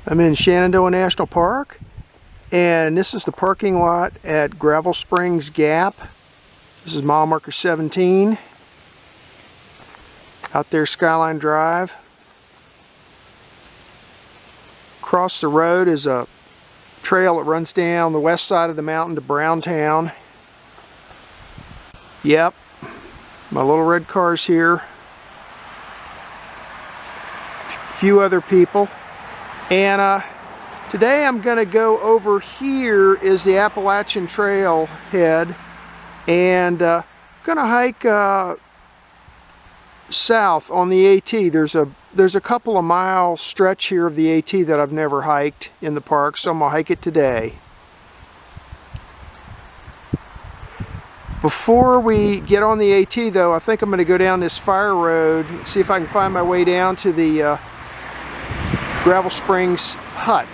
I'm in Shenandoah National Park, and this is the parking lot at Gravel Springs Gap. This is mile marker 17. Out there, Skyline Drive. Across the road is a trail that runs down the west side of the mountain to Browntown. Yep, my little red car's here. A few other people. And today I'm going to go over here is the Appalachian trail head, and going to hike south on the AT. There's a couple of mile stretch here of the AT that I've never hiked in the park, so I'm going to hike it today. Before we get on the AT though, I think I'm going to go down this fire road, see if I can find my way down to the Gravel Springs hut.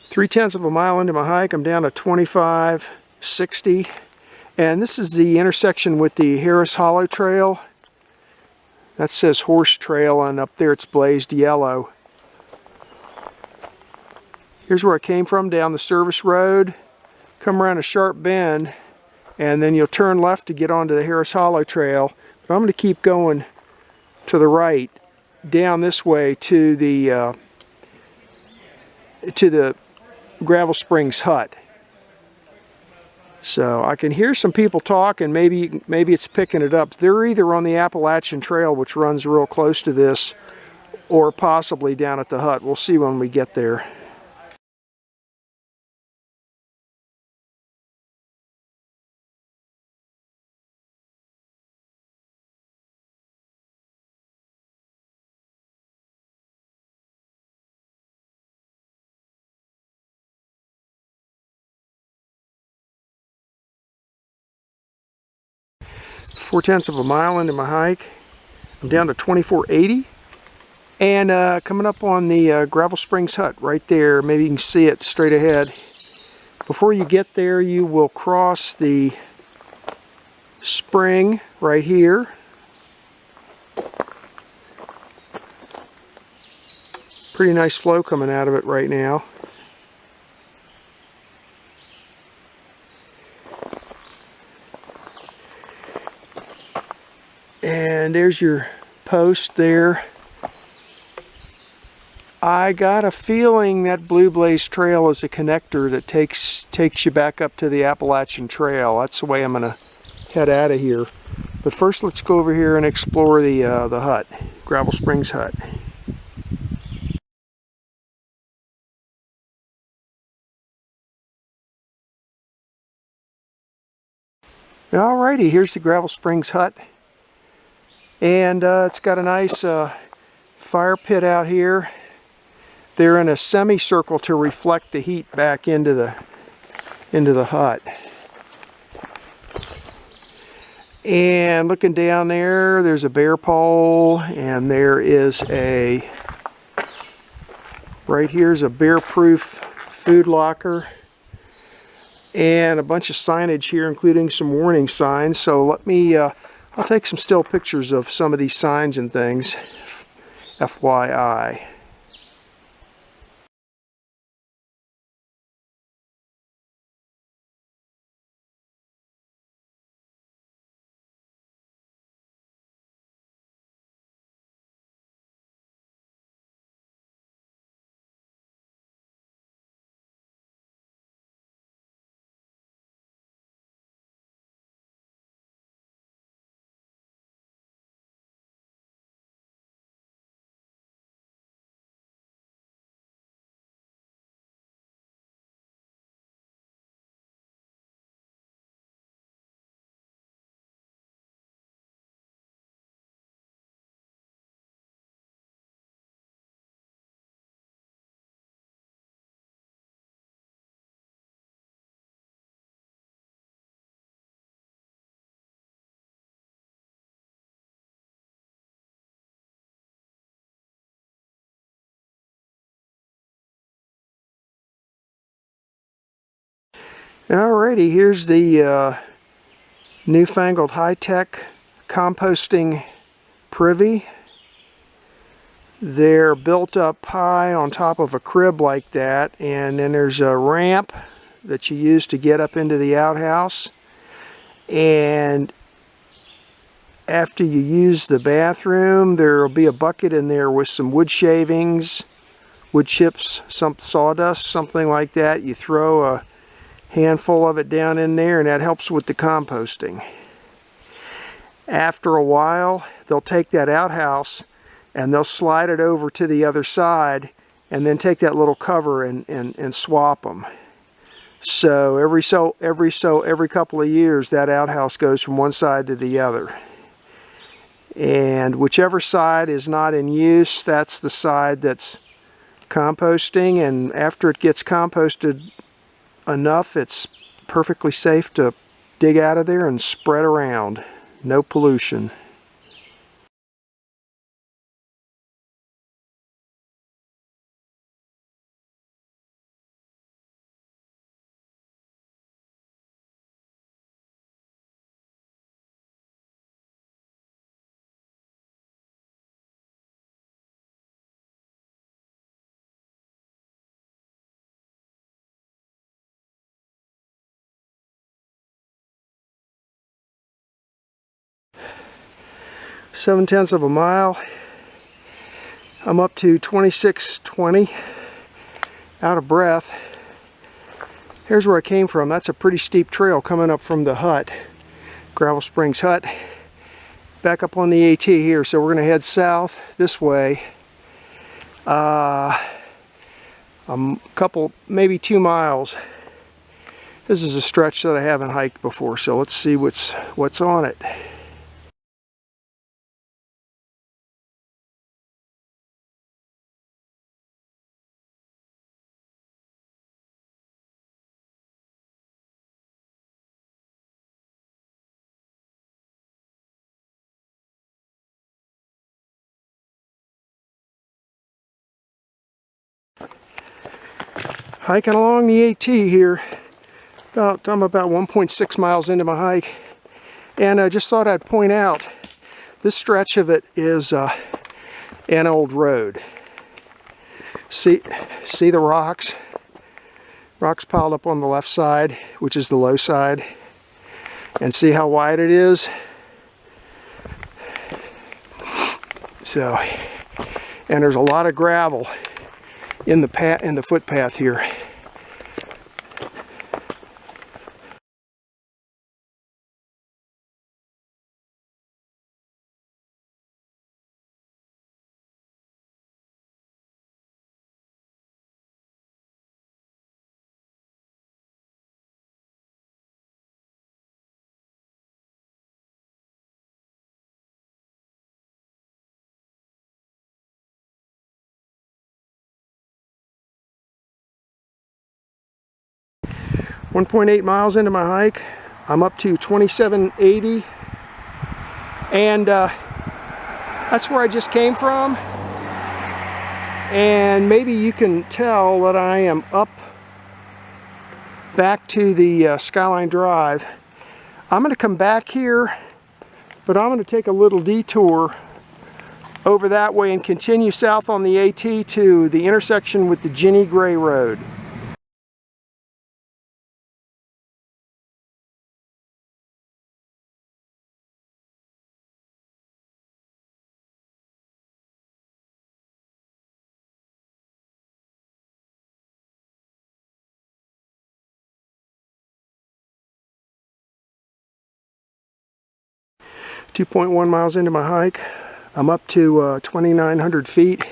Three-tenths of a mile into my hike, I'm down to 25.60, and this is the intersection with the Harris Hollow Trail. That says Horse Trail, and up there it's blazed yellow. Here's where I came from, down the service road, come around a sharp bend, and then you'll turn left to get onto the Harris Hollow Trail. But I'm going to keep going to the right, down this way to the Gravel Springs hut. So I can hear some people talking. Maybe it's picking it up. They're either on the Appalachian Trail, which runs real close to this, or possibly down at the hut. We'll see when we get there. Four-tenths of a mile into my hike. I'm down to 24.80, and coming up on the Gravel Springs hut right there. Maybe you can see it straight ahead. Before you get there, you will cross the spring right here. Pretty nice flow coming out of it right now. And there's your post there. I got a feeling that Blue Blaze Trail is a connector that takes you back up to the Appalachian Trail. That's the way I'm going to head out of here. But first, let's go over here and explore the hut, Gravel Springs hut. Alrighty, here's the Gravel Springs hut. And it's got a nice fire pit out here. They're in a semicircle to reflect the heat back into the hut. And looking down there, there's a bear pole, and there is right here's a bear-proof food locker, and a bunch of signage here, including some warning signs. So let me I'll take some still pictures of some of these signs and things, FYI. Alrighty, here's the newfangled high-tech composting privy. They're built up high on top of a crib like that, and then there's a ramp that you use to get up into the outhouse. And after you use the bathroom, there will be a bucket in there with some wood shavings, wood chips, some sawdust, something like that. You throw a handful of it down in there, and that helps with the composting. After a while, they'll take that outhouse and they'll slide it over to the other side, and then take that little cover and swap them. So every couple of years, that outhouse goes from one side to the other. And whichever side is not in use, that's the side that's composting, and after it gets composted enough, it's perfectly safe to dig out of there and spread around. No pollution. Seven-tenths of a mile. I'm up to 2620, out of breath. Here's where I came from. That's a pretty steep trail coming up from the hut, Gravel Springs hut. Back up on the AT here, so we're going to head south this way. A couple, maybe 2 miles. This is a stretch that I haven't hiked before, so let's see what's on it. Hiking along the AT here. I'm about 1.6 miles into my hike, and I just thought I'd point out this stretch of it is an old road. See the rocks? Rocks piled up on the left side, which is the low side, and see how wide it is. So, and there's a lot of gravel in the footpath here. .8 miles into my hike. I'm up to 2780, and that's where I just came from. And maybe you can tell that I am up back to the Skyline Drive. I'm going to come back here, but I'm going to take a little detour over that way and continue south on the AT to the intersection with the Ginny Gray Road. .1 miles into my hike. I'm up to 2,900 feet,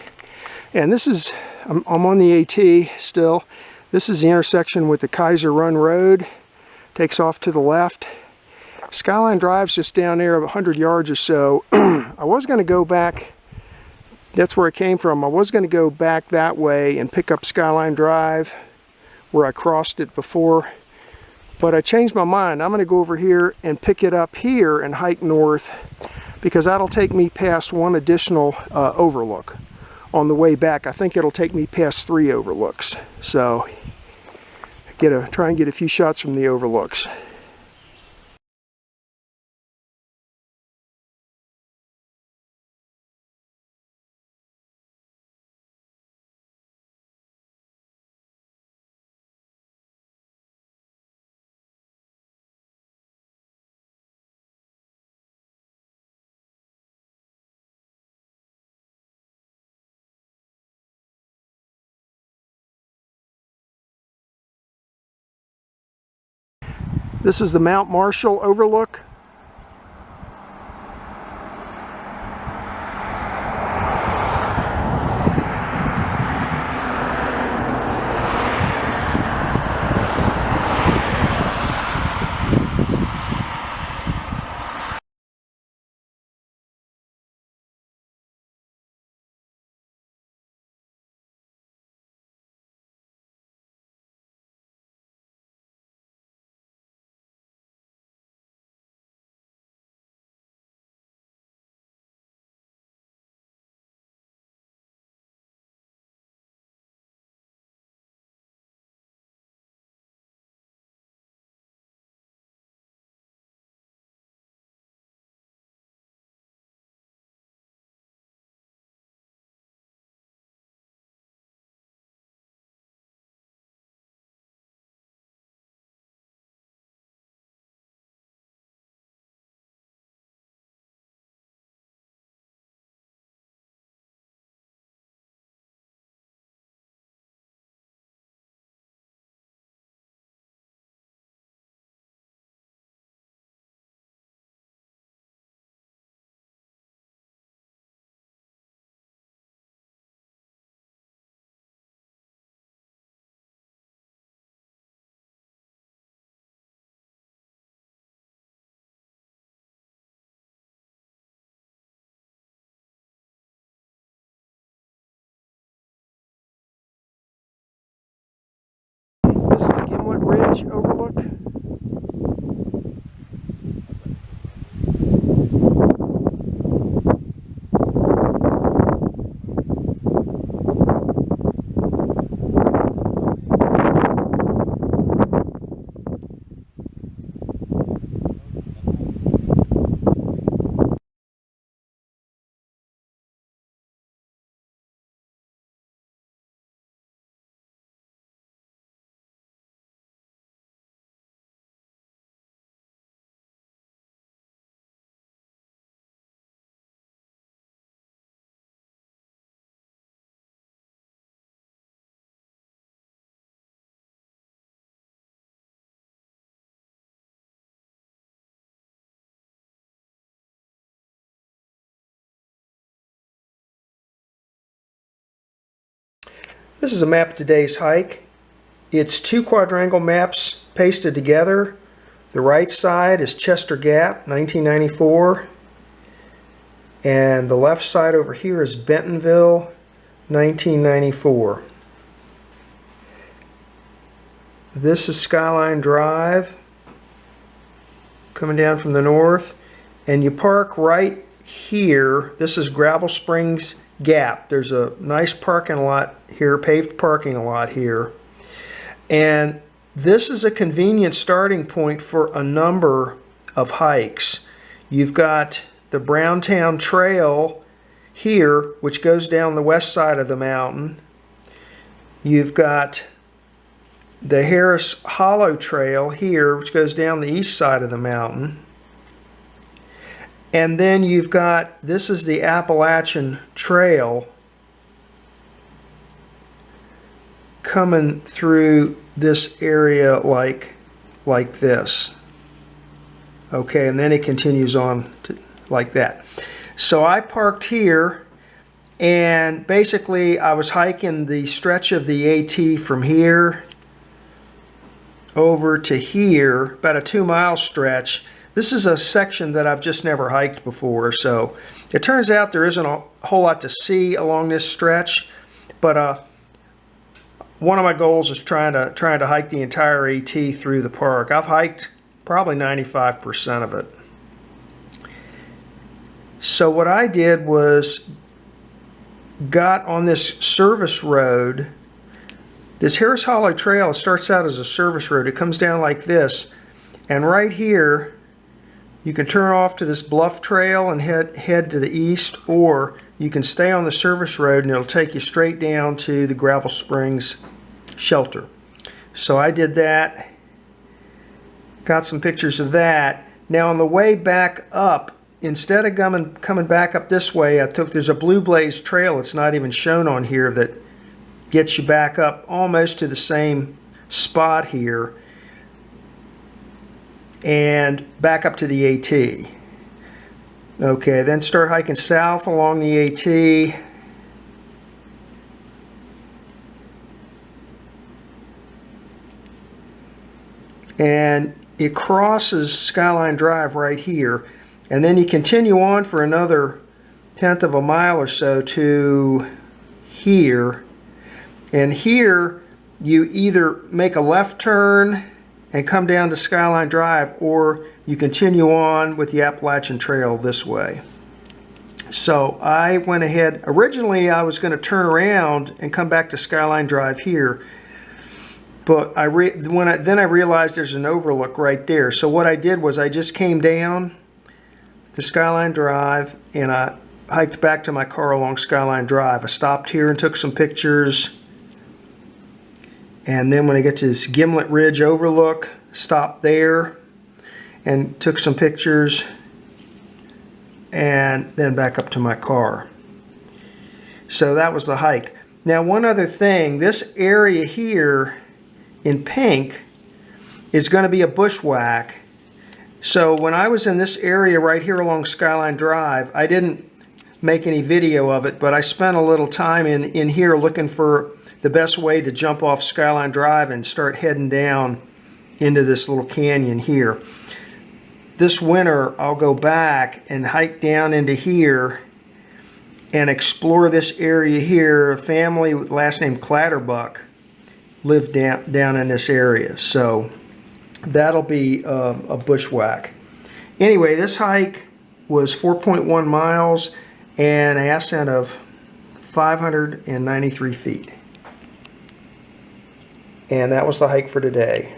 and this is, I'm on the AT still. This is the intersection with the Kaiser Run Road. Takes off to the left. Skyline Drive's just down there 100 yards or so. I was going to go back, that's where I came from. I was going to go back that way and pick up Skyline Drive where I crossed it before. But I changed my mind. I'm going to go over here and pick it up here and hike north, because that'll take me past one additional overlook on the way back. I think it'll take me past 3 overlooks. So try and get a few shots from the overlooks. This is the Mount Marshall Overlook. This is Gimlet Ridge Overlook. This is a map of today's hike. It's two quadrangle maps pasted together. The right side is Chester Gap, 1994. And the left side over here is Bentonville, 1994. This is Skyline Drive, coming down from the north. And you park right here. This is Gravel Springs Gap. There's a nice parking lot here, paved parking lot here. And this is a convenient starting point for a number of hikes. You've got the Browntown Trail here, which goes down the west side of the mountain. You've got the Harris Hollow Trail here, which goes down the east side of the mountain. And then you've got, this is the Appalachian Trail coming through this area like this. Okay, and then it continues on to, like that. So I parked here, and basically I was hiking the stretch of the AT from here over to here, about a 2-mile stretch. This is a section that I've just never hiked before, so it turns out there isn't a whole lot to see along this stretch, but one of my goals is trying to hike the entire AT through the park. I've hiked probably 95% of it. So what I did was got on this service road This Harris Hollow Trail starts out as a service road. It comes down like this, and right here you can turn off to this bluff trail and head to the east, or you can stay on the service road and it'll take you straight down to the Gravel Springs shelter. So I did that, got some pictures of that. Now on the way back up, instead of coming back up this way, there's a Blue Blaze trail, it's not even shown on here, that gets you back up almost to the same spot here and back up to the AT. Okay, then start hiking south along the AT. And it crosses Skyline Drive right here, and then you continue on for another 1/10 of a mile or so to here, and here you either make a left turn and come down to Skyline Drive, or you continue on with the Appalachian Trail this way. So I went ahead, originally I was going to turn around and come back to Skyline Drive here, but then I realized there's an overlook right there. So what I did was I just came down to Skyline Drive and I hiked back to my car along Skyline Drive. I stopped here and took some pictures, and then when I get to this Gimlet Ridge overlook, stopped there and took some pictures, and then back up to my car. So that was the hike. Now one other thing, this area here in pink is going to be a bushwhack. So when I was in this area right here along Skyline Drive, I didn't make any video of it, but I spent a little time in here looking for the best way to jump off Skyline Drive and start heading down into this little canyon here. This winter I'll go back and hike down into here and explore this area here. A family with last name Clatterbuck lived down in this area, so that'll be a bushwhack. Anyway, this hike was 4.1 miles and an ascent of 593 feet. And that was the hike for today.